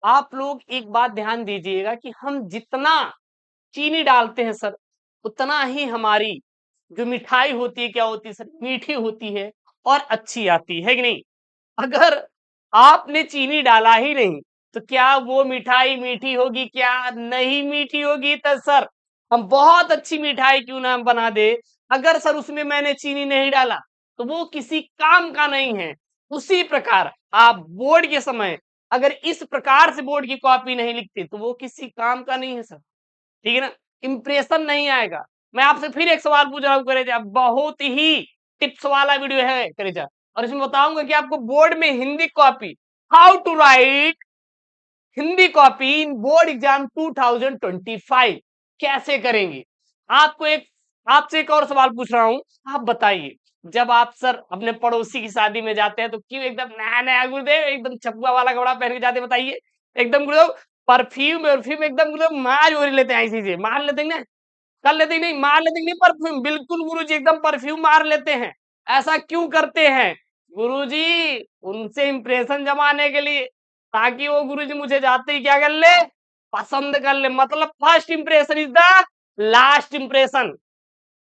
आप लोग एक बात ध्यान दीजिएगा कि हम जितना चीनी डालते हैं सर, उतना ही हमारी जो मिठाई होती है क्या होती है सर, मीठी होती है और अच्छी आती है कि नहीं। अगर आपने चीनी डाला ही नहीं तो क्या वो मिठाई मीठी होगी? क्या नहीं मीठी होगी। तो सर हम बहुत अच्छी मिठाई क्यों ना बना दे, अगर सर उसमें मैंने चीनी नहीं डाला तो वो किसी काम का नहीं है। उसी प्रकार आप बोर्ड के समय अगर इस प्रकार से बोर्ड की कॉपी नहीं लिखते तो वो किसी काम का नहीं है सर, ठीक है ना। इंप्रेशन नहीं आएगा। मैं आपसे फिर एक सवाल पूछ रहा हूँ करेजा, बहुत ही टिप्स वाला वीडियो है करेजा, और इसमें बताऊंगा कि आपको बोर्ड में Hindi copy, how to write Hindi copy in board exam 2025 कैसे करेंगे। आपको एक आपसे एक और सवाल पूछ रहा हूं, आप बताइए, जब आप सर अपने पड़ोसी की शादी में जाते हैं तो क्यों एकदम नया नया गुरुदेव एकदम छपुआ वाला कपड़ा पहन के जाते हैं? बताइए। एकदम गुरुदेव परफ्यूम परफ्यूम एकदम गुरुदेव मार ओर लेते हैं, ऐसी मार लेते हैं ना, कर लेते हैं नहीं, मार लेते हैं नहीं, परफ्यूम बिल्कुल गुरुजी एकदम परफ्यूम मार लेते हैं। ऐसा क्यों करते हैं गुरुजी? उनसे इंप्रेशन जमाने के लिए, ताकि वो गुरुजी मुझे जाते ही क्या कर ले, पसंद कर ले। मतलब first impression is the last impression.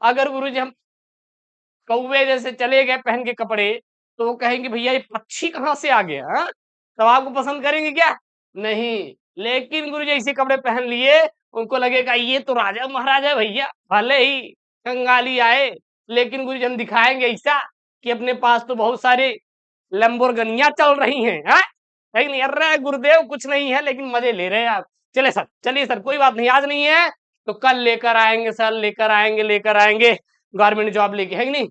अगर गुरुजी हम कौवे जैसे चले गए पहन के कपड़े तो वो कहेंगे भैया ये पक्षी कहाँ से आ गया, हाँ? तब आपको पसंद करेंगे क्या? नहीं। लेकिन गुरुजी ऐसे कपड़े पहन लिए, उनको लगेगा ये तो राजा महाराजा है भैया, भले ही कंगाली आए लेकिन गुरुजी हम दिखाएंगे ऐसा कि अपने पास तो बहुत सारे लैम्बोर्गिनियां चल रही हैं, हाँ? कहीं नहीं, अरे गुरुदेव कुछ नहीं है लेकिन मजे ले रहे हैं आप। चले सर, चलिए सर, कोई बात नहीं, आज नहीं है तो कल लेकर आएंगे सर, लेकर आएंगे गवर्नमेंट जॉब लेके, है कि नहीं।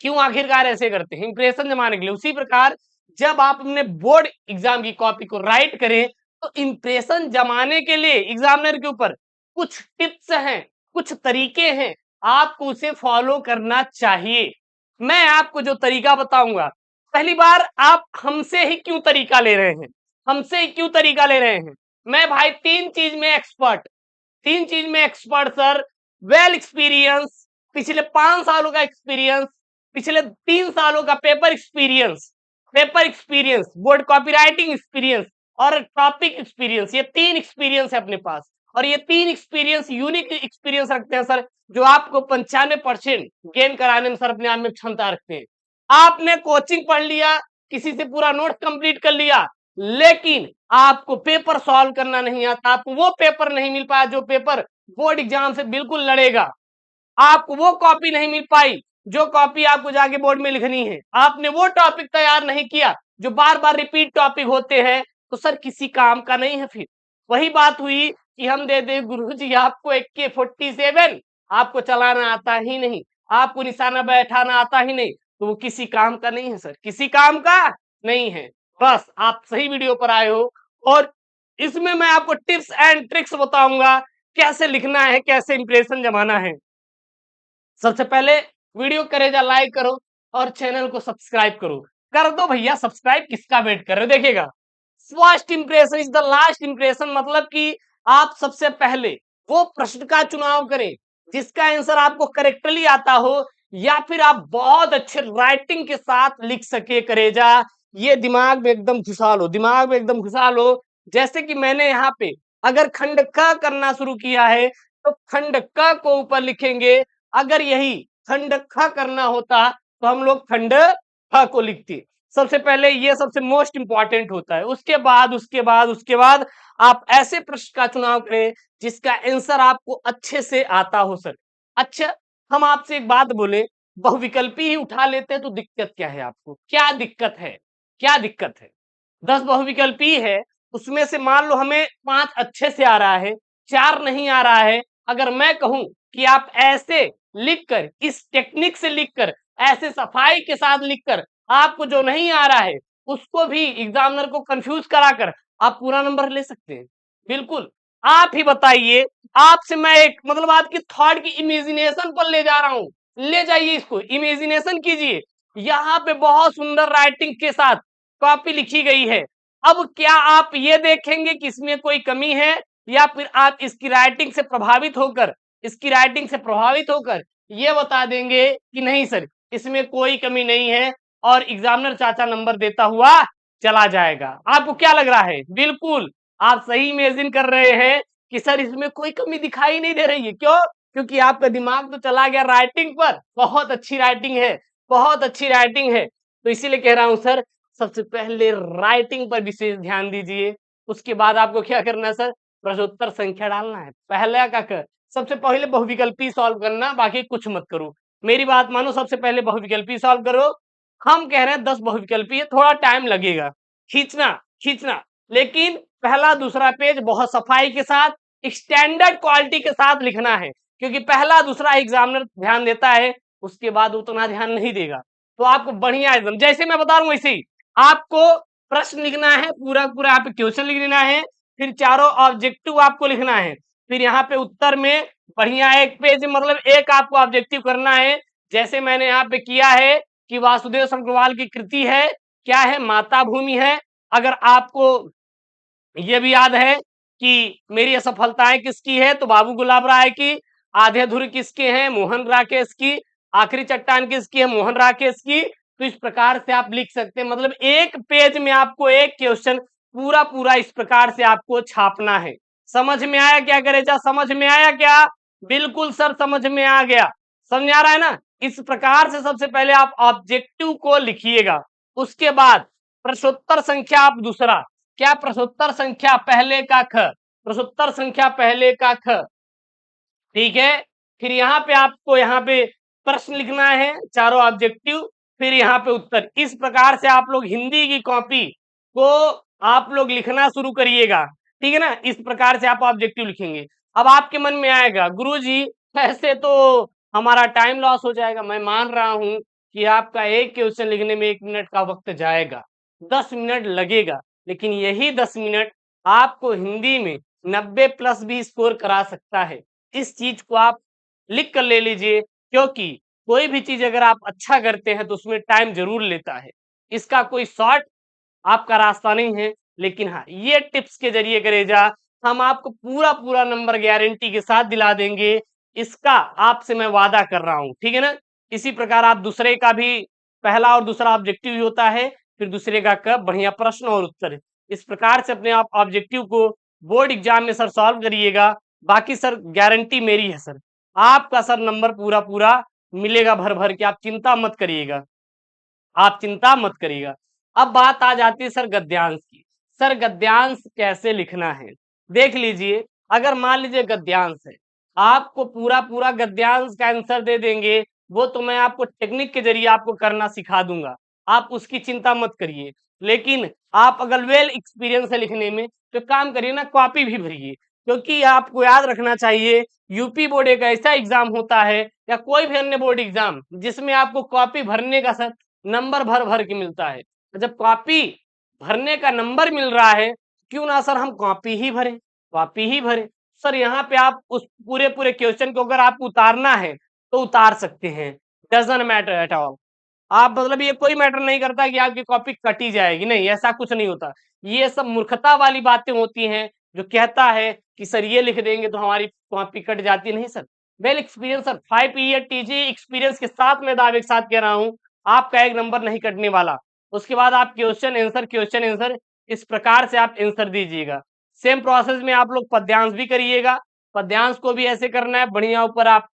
क्यों आखिरकार ऐसे करते हैं? इंप्रेशन जमाने के लिए। उसी प्रकार जब आप अपने बोर्ड एग्जाम की कॉपी को राइट करें तो इंप्रेशन जमाने के लिए एग्जामिनर के ऊपर कुछ टिप्स हैं, कुछ तरीके हैं, आपको उसे फॉलो करना चाहिए। मैं आपको जो तरीका बताऊंगा, पहली बार आप हमसे ही क्यों तरीका ले रहे हैं, हमसे ही क्यों तरीका ले रहे हैं? मैं भाई तीन चीज में एक्सपर्ट सर। वेल एक्सपीरियंस, पिछले 5 सालों का एक्सपीरियंस, पिछले 3 सालों का paper experience, board copywriting experience और टॉपिक एक्सपीरियंस, ये 3 एक्सपीरियंस है अपने पास। और ये 3 एक्सपीरियंस यूनिक एक्सपीरियंस रखते हैं सर, जो आपको 95% गेन कराने में सर अपने आप में क्षमता रखते हैं। आपने कोचिंग पढ़ लिया, किसी से पूरा नोट कंप्लीट कर लिया, लेकिन आपको पेपर सॉल्व करना नहीं आता, आपको वो पेपर नहीं मिल पाया जो पेपर बोर्ड एग्जाम से बिल्कुल लड़ेगा, आपको वो कॉपी नहीं मिल पाई जो कॉपी आपको जाके बोर्ड में लिखनी है, आपने वो टॉपिक तैयार नहीं किया जो बार बार रिपीट टॉपिक होते हैं, तो सर किसी काम का नहीं है। फिर वही बात हुई कि हम दे दे गुरुजी आपको AK-47, आपको चलाना आता ही नहीं, आपको निशाना बैठाना आता ही नहीं, तो वो किसी काम का नहीं है सर, किसी काम का नहीं है। बस आप सही वीडियो पर आए हो, और इसमें मैं आपको टिप्स एंड ट्रिक्स बताऊंगा कैसे लिखना है, कैसे इंप्रेशन जमाना है। सबसे पहले वीडियो करेजा लाइक करो और चैनल को सब्सक्राइब करो। कर दो भैया सब्सक्राइब, किसका वेट कर रहे हो? देखिएगा, first impression is the last impression, मतलब कि आप सबसे पहले वो प्रश्न का चुनाव करें जिसका आंसर आपको करेक्टली आता हो, या फिर आप बहुत अच्छे राइटिंग के साथ लिख सके करेजा। ये दिमाग में एकदम घुसा लो, दिमाग में एकदम घुसा लो। जैसे कि मैंने यहाँ पे अगर खंड क करना शुरू किया है तो खंड क को ऊपर लिखेंगे, अगर यही खंड ख करना होता तो हम लोग खंड ख को लिखते। सबसे पहले ये सबसे मोस्ट इंपॉर्टेंट होता है। उसके बाद आप ऐसे प्रश्न का चुनाव करें जिसका आंसर आपको अच्छे से आता हो सर। अच्छा, हम आपसे एक बात बोले, बहुविकल्पी ही उठा लेते हैं तो दिक्कत क्या है? आपको क्या दिक्कत है? क्या दिक्कत है? 10 बहुविकल्पी है, उसमें से मान लो हमें 5 अच्छे से आ रहा है, 4 नहीं आ रहा है। अगर मैं कहूं कि आप ऐसे लिखकर, इस टेक्निक से लिखकर, ऐसे सफाई के साथ लिखकर, आपको जो नहीं आ रहा है उसको भी एग्जामिनर को कंफ्यूज कराकर आप पूरा नंबर ले सकते हैं। बिल्कुल, आप ही बताइए, आपसे मैं एक मतलब आपकी थॉट की इमेजिनेशन पर ले जा रहा हूं, ले जाइए इसको, इमेजिनेशन कीजिए। यहाँ पे बहुत सुंदर राइटिंग के साथ कॉपी लिखी गई है। अब क्या आप ये देखेंगे कि इसमें कोई कमी है, या फिर आप इसकी राइटिंग से प्रभावित होकर ये बता देंगे कि नहीं सर इसमें कोई कमी नहीं है और एग्जामिनर चाचा नंबर देता हुआ चला जाएगा। आपको क्या लग रहा है? बिल्कुल आप सही इमेजिन कर रहे हैं कि सर इसमें कोई कमी दिखाई नहीं दे रही है। क्यों? क्योंकि आपका दिमाग तो चला गया राइटिंग पर। बहुत अच्छी राइटिंग है, बहुत अच्छी राइटिंग है। तो इसीलिए कह रहा हूं सर, सबसे पहले राइटिंग पर विशेष ध्यान दीजिए। उसके बाद आपको क्या करना है सर? प्रश्नोत्तर संख्या डालना है। पहला का क सबसे पहले बहुविकल्पी सॉल्व करना, बाकी कुछ मत करो। मेरी बात मानो, सबसे पहले बहुविकल्पी सॉल्व करो। हम कह रहे हैं 10 बहुविकल्पी है, थोड़ा टाइम लगेगा, खींचना खींचना, लेकिन पहला दूसरा पेज बहुत सफाई के साथ, स्टैंडर्ड क्वालिटी के साथ लिखना है। क्योंकि पहला दूसरा एग्जामिनर ध्यान देता है, उसके बाद उतना ध्यान नहीं देगा। तो आपको बढ़िया एकदम जैसे मैं बता रहा हूं वैसे ही आपको प्रश्न लिखना है, पूरा पूरा यहाँ पे क्वेश्चन लिख लेना है, फिर चारों ऑब्जेक्टिव आपको लिखना है, फिर यहाँ पे उत्तर में बढ़िया एक पेज, मतलब एक आपको ऑब्जेक्टिव करना है। जैसे मैंने यहाँ पे किया है कि वासुदेव अग्रवाल की कृति है, क्या है? माता भूमि है। अगर आपको ये भी याद है कि मेरी असफलताएं किसकी है, तो बाबू गुलाब राय की। आधे अधूरे किसके हैं? मोहन राकेश की। आखिरी चट्टान किसकी है? मोहन राकेश की। तो इस प्रकार से आप लिख सकते हैं, मतलब एक पेज में आपको एक क्वेश्चन पूरा पूरा इस प्रकार से आपको छापना है। समझ में आया क्या करेजा? समझ में आया क्या? बिल्कुल सर समझ में आ गया। समझ आ रहा है ना? इस प्रकार से सबसे पहले आप ऑब्जेक्टिव को लिखिएगा, उसके बाद प्रश्नोत्तर संख्या आप दूसरा, क्या? प्रश्नोत्तर संख्या पहले का ख, प्रश्नोत्तर संख्या पहले का ख, ठीक है। फिर यहाँ पे आपको यहाँ पे प्रश्न लिखना है, चारों ऑब्जेक्टिव, फिर यहाँ पे उत्तर। इस प्रकार से आप लोग हिंदी की कॉपी को आप लोग लिखना शुरू करिएगा, ठीक है ना? इस प्रकार से आप ऑब्जेक्टिव लिखेंगे। अब आपके मन में आएगा, गुरुजी ऐसे तो हमारा टाइम लॉस हो जाएगा। मैं मान रहा हूं कि आपका एक क्वेश्चन लिखने में 1 मिनट का वक्त जाएगा, 10 मिनट लगेगा, लेकिन यही 10 मिनट आपको हिंदी में 90 प्लस भी स्कोर करा सकता है। इस चीज को आप लिख कर ले लीजिए, क्योंकि कोई भी चीज अगर आप अच्छा करते हैं तो उसमें टाइम जरूर लेता है। इसका कोई शॉर्ट आपका रास्ता नहीं है, लेकिन हाँ, ये टिप्स के जरिए करेजा हम आपको पूरा पूरा नंबर गारंटी के साथ दिला देंगे। इसका आपसे मैं वादा कर रहा हूं, ठीक है ना? इसी प्रकार आप दूसरे का भी, पहला और दूसरा ऑब्जेक्टिव ही होता है, फिर दूसरे का कब बढ़िया प्रश्न और उत्तर। इस प्रकार से अपने आप ऑब्जेक्टिव को बोर्ड एग्जाम में सर सॉल्व करिएगा। बाकी सर गारंटी मेरी है सर, आपका सर नंबर पूरा पूरा मिलेगा भर भर के, आप चिंता मत करिएगा, आप चिंता मत करिएगा। अब बात आ जाती है सर गद्यांश की। सर गद्यांश कैसे लिखना है? देख लीजिए, अगर मान लीजिए गद्यांश है, आपको पूरा पूरा गद्यांश का आंसर दे देंगे, वो तो मैं आपको टेक्निक के जरिए आपको करना सिखा दूंगा, आप उसकी चिंता मत करिए। लेकिन आप अगर वेल एक्सपीरियंस है लिखने में, तो काम करिए ना, कॉपी भी भरिए। क्योंकि आपको याद रखना चाहिए, यूपी बोर्ड एक ऐसा एग्जाम होता है, या कोई भी अन्य बोर्ड एग्जाम, जिसमें आपको कॉपी भरने का सर नंबर भर भर के मिलता है। जब कॉपी भरने का नंबर मिल रहा है, क्यों ना सर हम कॉपी ही भरें, कॉपी ही भरें। सर यहाँ पे आप उस पूरे पूरे क्वेश्चन को अगर आपको उतारना है तो उतार सकते हैं, डजंट मैटर एट ऑल। आप मतलब ये कोई मैटर नहीं करता कि आपकी कॉपी कटी जाएगी, नहीं, ऐसा कुछ नहीं होता। ये सब मूर्खता वाली बातें होती हैं, जो कहता है कि सर ये लिख देंगे तो हमारी कॉपी कट जाती है। नहीं sir, well experience sir, 5 year TG experience के साथ मैं दावे के साथ कह रहा हूँ, आपका एक नंबर नहीं कटने वाला। उसके बाद आप क्वेश्चन आंसर इस प्रकार से आप आंसर दीजिएगा। सेम प्रोसेस में आप लोग पद्यांश भी करिएगा। पद्यांश को भी ऐसे करना है, बढ़िया ऊपर आप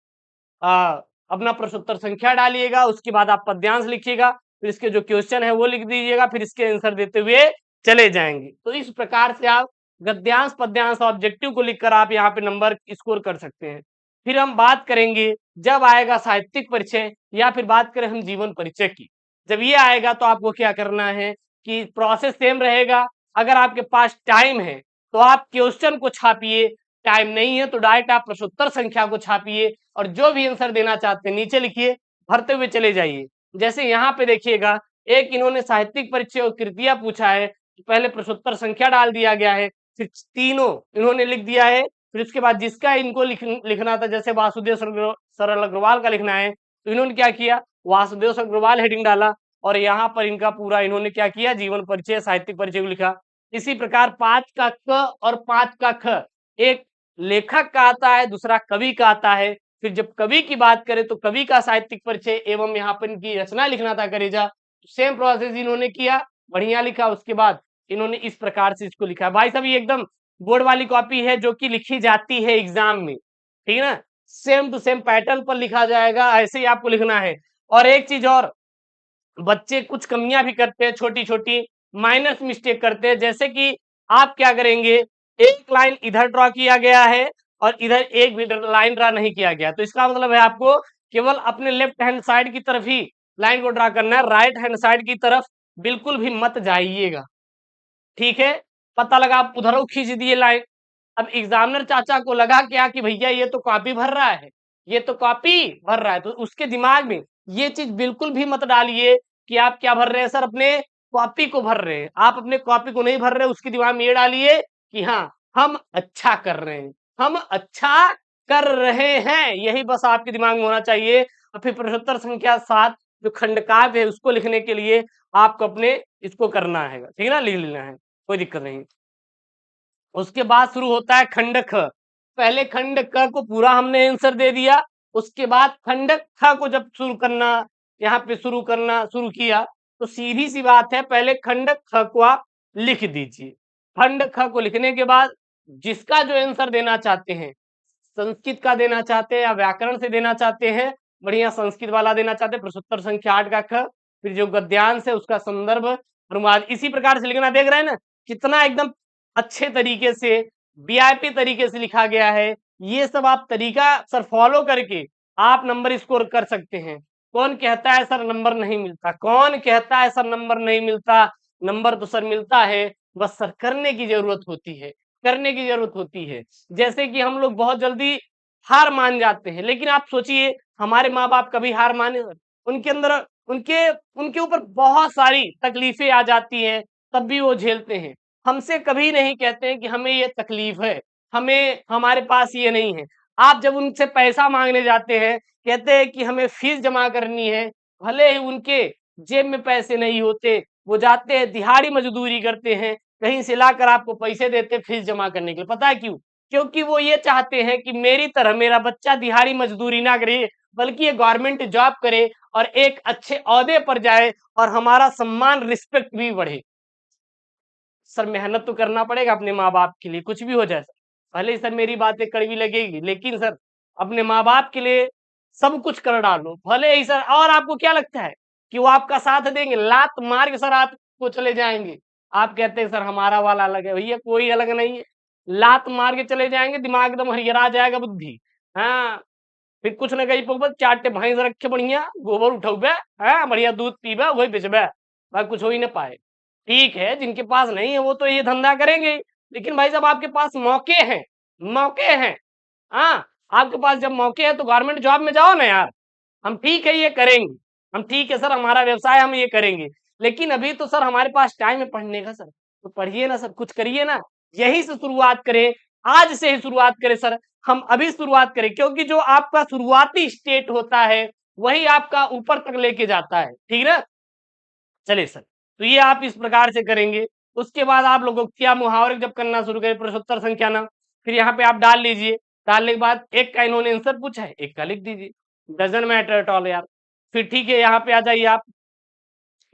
अपना प्रश्नोत्तर संख्या डालिएगा, उसके बाद आप पद्यांश लिखिएगा, फिर इसके जो क्वेश्चन है वो लिख दीजिएगा, फिर इसके आंसर देते हुए चले जाएंगे। तो इस प्रकार से आप गद्यांश पद्यांश ऑब्जेक्टिव को लिखकर आप यहाँ पे नंबर स्कोर कर सकते हैं। फिर हम बात करेंगे जब आएगा साहित्यिक परिचय, या फिर बात करें हम जीवन परिचय की। जब ये आएगा तो आपको क्या करना है कि प्रोसेस सेम रहेगा। अगर आपके पास टाइम है तो आप क्वेश्चन को छापिए, टाइम नहीं है तो डायरेक्ट आप प्रश्नोत्तर संख्या को छापिए, और जो भी आंसर देना चाहते हैं नीचे लिखिए, भरते हुए चले जाइए। जैसे यहाँ पे देखिएगा, एक इन्होंने साहित्यिक परिचय और कृतियां पूछा है, तो पहले प्रश्नोत्तर संख्या डाल दिया गया है, फिर तीनों इन्होंने लिख दिया है, फिर उसके बाद जिसका इनको लिखना था, जैसे वासुदेव सरल अग्रवाल का लिखना है, तो इन्होंने क्या किया, वासुदेव अग्रवाल हेडिंग डाला, और यहाँ पर इनका पूरा इन्होंने क्या किया, जीवन परिचय साहित्यिक परिचय को लिखा। इसी प्रकार 5 का क और 5 का ख, एक लेखक का आता है, दूसरा कवि का आता है। फिर जब कवि की बात करें तो कवि का साहित्यिक परिचय एवं यहाँ पर इनकी रचना लिखना था करेजा, सेम प्रोसेस इन्होंने किया। बढ़िया लिखा। उसके बाद इन्होंने इस प्रकार से इसको लिखा है। भाई साहब ये एकदम बोर्ड वाली कॉपी है जो कि लिखी जाती है एग्जाम में, ठीक है ना, सेम टू सेम पैटर्न पर लिखा जाएगा, ऐसे ही आपको लिखना है। और एक चीज और, बच्चे कुछ कमियां भी करते हैं, छोटी छोटी माइनस मिस्टेक करते हैं। जैसे कि आप क्या करेंगे, एक लाइन इधर ड्रॉ किया गया है और इधर एक भी लाइन ड्रॉ नहीं किया गया, तो इसका मतलब है आपको केवल अपने लेफ्ट हैंड साइड की तरफ ही लाइन को ड्रॉ करना है, राइट हैंड साइड की तरफ बिल्कुल भी मत जाइएगा, ठीक है। पता लगा आप उधर खींच दिए लाइन। अब एग्जामिनर चाचा को लगा क्या कि भैया ये तो कॉपी भर रहा है, ये तो कॉपी भर रहा है, तो उसके दिमाग में ये चीज बिल्कुल भी मत डालिए कि आप क्या भर रहे हैं सर, अपने कॉपी को भर रहे हैं। आप अपने कॉपी को नहीं भर रहे, उसके दिमाग में ये डालिए कि हाँ हम अच्छा कर रहे हैं, हम अच्छा कर रहे हैं, यही बस आपके दिमाग में होना चाहिए। और फिर प्रश्नोत्तर संख्या 7 जो खंडकाव्य है उसको लिखने के लिए आपको अपने इसको करना है, ठीक है ना, लिख लेना है, कोई दिक्कत नहीं। उसके बाद शुरू होता है खंड ख। पहले खंड क को पूरा हमने आंसर दे दिया, उसके बाद खंड ख को जब शुरू करना, यहाँ पे शुरू किया, तो सीधी सी बात है, पहले खंड ख को आप लिख दीजिए। खंड ख को लिखने के बाद जिसका जो आंसर देना चाहते हैं, संस्कृत का देना चाहते हैं या व्याकरण से देना चाहते हैं, बढ़िया संस्कृत वाला देना चाहते हैं, प्रश्नोत्तर संख्या 8 का ख, फिर जो गद्यांश है उसका संदर्भ अनुवाद, इसी प्रकार से लिखना। देख रहे हैं ना कितना एकदम अच्छे तरीके से वीआईपी तरीके से लिखा गया है। ये सब आप तरीका सर फॉलो करके आप नंबर स्कोर कर सकते हैं। कौन कहता है सर नंबर नहीं मिलता, कौन कहता है सर नंबर नहीं मिलता, नंबर तो सर मिलता है, बस सर करने की जरूरत होती है, करने की जरूरत होती है। जैसे कि हम लोग बहुत जल्दी हार मान जाते हैं, लेकिन आप सोचिए हमारे माँ बाप कभी हार माने, उनके अंदर उनके उनके ऊपर बहुत सारी तकलीफें आ जाती हैं, तब भी वो झेलते हैं। हमसे कभी नहीं कहते हैं कि हमें ये तकलीफ है, हमें हमारे पास ये नहीं है। आप जब उनसे पैसा मांगने जाते हैं, कहते हैं कि हमें फीस जमा करनी है, भले ही उनके जेब में पैसे नहीं होते, वो जाते हैं दिहाड़ी मजदूरी करते हैं, कहीं से लाकर आपको पैसे देते फीस जमा करने के लिए। पता है क्यों? क्योंकि वो ये चाहते हैं कि मेरी तरह मेरा बच्चा दिहाड़ी मजदूरी ना करे, बल्कि ये गवर्नमेंट जॉब करे और एक अच्छे ओहदे पर जाए और हमारा सम्मान रिस्पेक्ट भी बढ़े। सर मेहनत तो करना पड़ेगा अपने माँ बाप के लिए, कुछ भी हो जाए सर, भले ही सर मेरी बातें कड़वी लगेगी, लेकिन सर अपने माँ बाप के लिए सब कुछ कर डालो, भले ही सर। और आपको क्या लगता है कि वो आपका साथ देंगे? लात मार के सर आपको चले जाएंगे। आप कहते हैं सर हमारा वाला अलग है, भैया कोई अलग नहीं है, लात मार के चले जाएंगे, दिमाग एकदम हरिहरा जाएगा बुद्धि। हाँ, फिर कुछ न कहीं पर चाटे भैंस रखे बढ़िया, गोबर उठौबे, हाँ बढ़िया दूध पीबे, वही बेचबे, भाई कुछ हो ही ना पाए। ठीक है, जिनके पास नहीं है वो तो ये धंधा करेंगे, लेकिन भाई साहब आपके पास मौके हैं, मौके हैं। हाँ, आपके पास जब मौके हैं तो गवर्नमेंट जॉब में जाओ ना यार। हम ठीक है ये करेंगे, हम ठीक है सर हमारा व्यवसाय हम ये करेंगे, लेकिन अभी तो सर हमारे पास टाइम है पढ़ने का सर, तो पढ़िए ना सर, कुछ करिए ना, यही से शुरुआत करें, आज से ही शुरुआत करें सर, हम अभी शुरुआत करें, क्योंकि जो आपका शुरुआती स्टेट होता है वही आपका ऊपर तक लेके जाता है, ठीक है ना। चलिए सर, तो ये आप इस प्रकार से करेंगे। उसके बाद आप लोगों को क्या मुहावरे जब करना शुरू करें, प्रश्नोत्तर संख्या ना, फिर यहाँ पे आप डाल लीजिए, डालने के बाद एक का इन्होंने आंसर पूछा है, एक का लिख दीजिए, डजन मैटर एट ऑल यार। फिर ठीक है, यहाँ पे आ जाइए आप,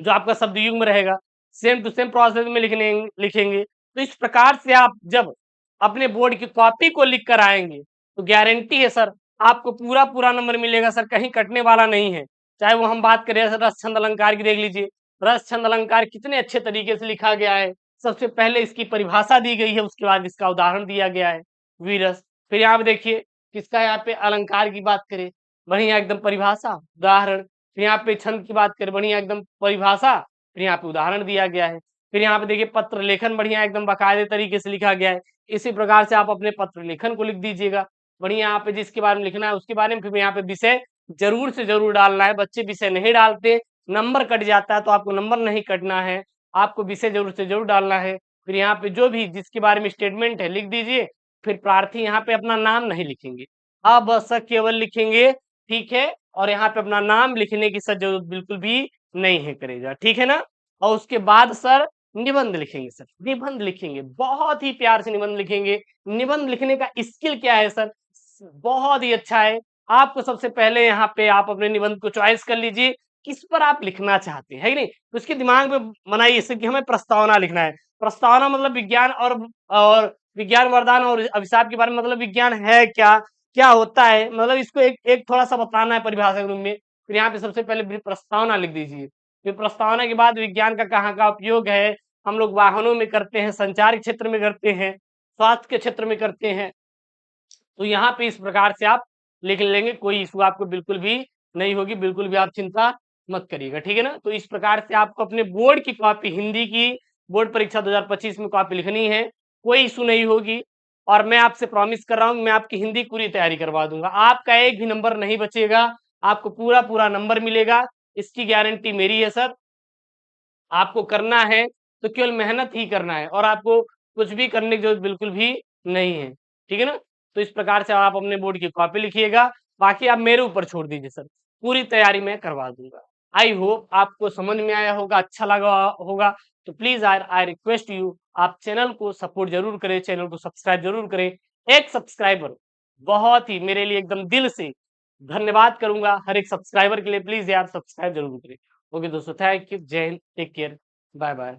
जो आपका शब्द युग्म रहेगा सेम टू सेम प्रोसेस में लिखेंगे। तो इस प्रकार से आप जब अपने बोर्ड की कॉपी को लिख कर आएंगे तो गारंटी है सर आपको पूरा पूरा नंबर मिलेगा सर, कहीं कटने वाला नहीं है। चाहे वो हम बात करें रस छंद अलंकार की, देख लीजिए रस छंद अलंकार कितने अच्छे तरीके से लिखा गया है। सबसे पहले इसकी परिभाषा दी गई है, उसके बाद इसका उदाहरण दिया गया है वीरस। फिर यहाँ पे देखिए किसका, यहाँ पे अलंकार की बात करें, बढ़िया एकदम परिभाषा उदाहरण। फिर यहाँ पे छंद की बात करें, बढ़िया एकदम परिभाषा, फिर यहाँ पे उदाहरण दिया गया है। फिर यहाँ पे देखिए पत्र लेखन बढ़िया एकदम बाकायदे तरीके से लिखा गया है। इसी प्रकार से आप अपने पत्र लेखन को लिख दीजिएगा, बढ़िया यहाँ पे जिसके बारे में लिखना है उसके बारे में। फिर यहाँ पे विषय जरूर से जरूर डालना है, बच्चे विषय नहीं डालते, नंबर कट जाता है, तो आपको नंबर नहीं कटना है, आपको विषय जरूर से जरूर डालना है। फिर यहाँ पे जो भी जिसके बारे में स्टेटमेंट है लिख दीजिए। फिर प्रार्थी यहाँ पे अपना नाम नहीं लिखेंगे, अब बस केवल लिखेंगे, ठीक है। और यहाँ पे अपना नाम लिखने की सर जरूरत बिल्कुल भी नहीं है करेगा, ठीक है ना। और उसके बाद सर निबंध लिखेंगे, सर निबंध लिखेंगे, बहुत ही प्यार से निबंध लिखेंगे। निबंध लिखने का स्किल क्या है सर, बहुत ही अच्छा है। आपको सबसे पहले यहाँ पे आप अपने निबंध को चॉइस कर लीजिए किस पर आप लिखना चाहते हैं, है कि नहीं? तो उसके दिमाग में बनाइए जैसे कि हमें प्रस्तावना लिखना है। प्रस्तावना मतलब विज्ञान और विज्ञान वरदान और अभिशाप के बारे में, मतलब विज्ञान है क्या? क्या होता है? मतलब इसको एक एक थोड़ा-सा बताना है परिभाषा के रूप में। फिर यहाँ पे सबसे पहले प्रस्तावना लिख दीजिए। फिर प्रस्तावना के बाद विज्ञान का कहाँ-कहाँ उपयोग है, हम लोग वाहनों में करते हैं, संचार के क्षेत्र में करते हैं, स्वास्थ्य के क्षेत्र में करते हैं। तो यहाँ पे इस प्रकार से आप लिख लेंगे, कोई इश्यू आपको बिल्कुल भी नहीं होगी, बिल्कुल भी आप चिंता मत करिएगा, ठीक है ना? तो इस प्रकार से आपको अपने बोर्ड की कॉपी, हिंदी की बोर्ड परीक्षा 2025 में कॉपी लिखनी है, कोई इश्यू नहीं होगी। और मैं आपसे प्रॉमिस कर रहा हूँ, मैं आपकी हिंदी की पूरी तैयारी करवा दूंगा, आपका एक भी नंबर नहीं बचेगा, आपको पूरा नंबर मिलेगा, इसकी गारंटी मेरी है सर। आपको करना है तो केवल मेहनत ही करना है और आपको कुछ भी करने की जरूरत बिल्कुल भी नहीं है, ठीक है ना? तो इस प्रकार से आप अपने बोर्ड की कॉपी लिखिएगा, बाकी आप मेरे ऊपर छोड़ दीजिए सर, पूरी तैयारी मैं करवा दूंगा। आई होप आपको समझ में आया होगा, अच्छा लगा होगा। तो प्लीज आई रिक्वेस्ट यू, आप चैनल को सपोर्ट जरूर करें, चैनल को सब्सक्राइब जरूर करें। एक सब्सक्राइबर बहुत ही मेरे लिए एकदम दिल से धन्यवाद करूंगा, हर एक सब्सक्राइबर के लिए। प्लीज यार सब्सक्राइब जरूर करें। ओके दोस्तों, थैंक यू, जय Hind, take care, bye bye.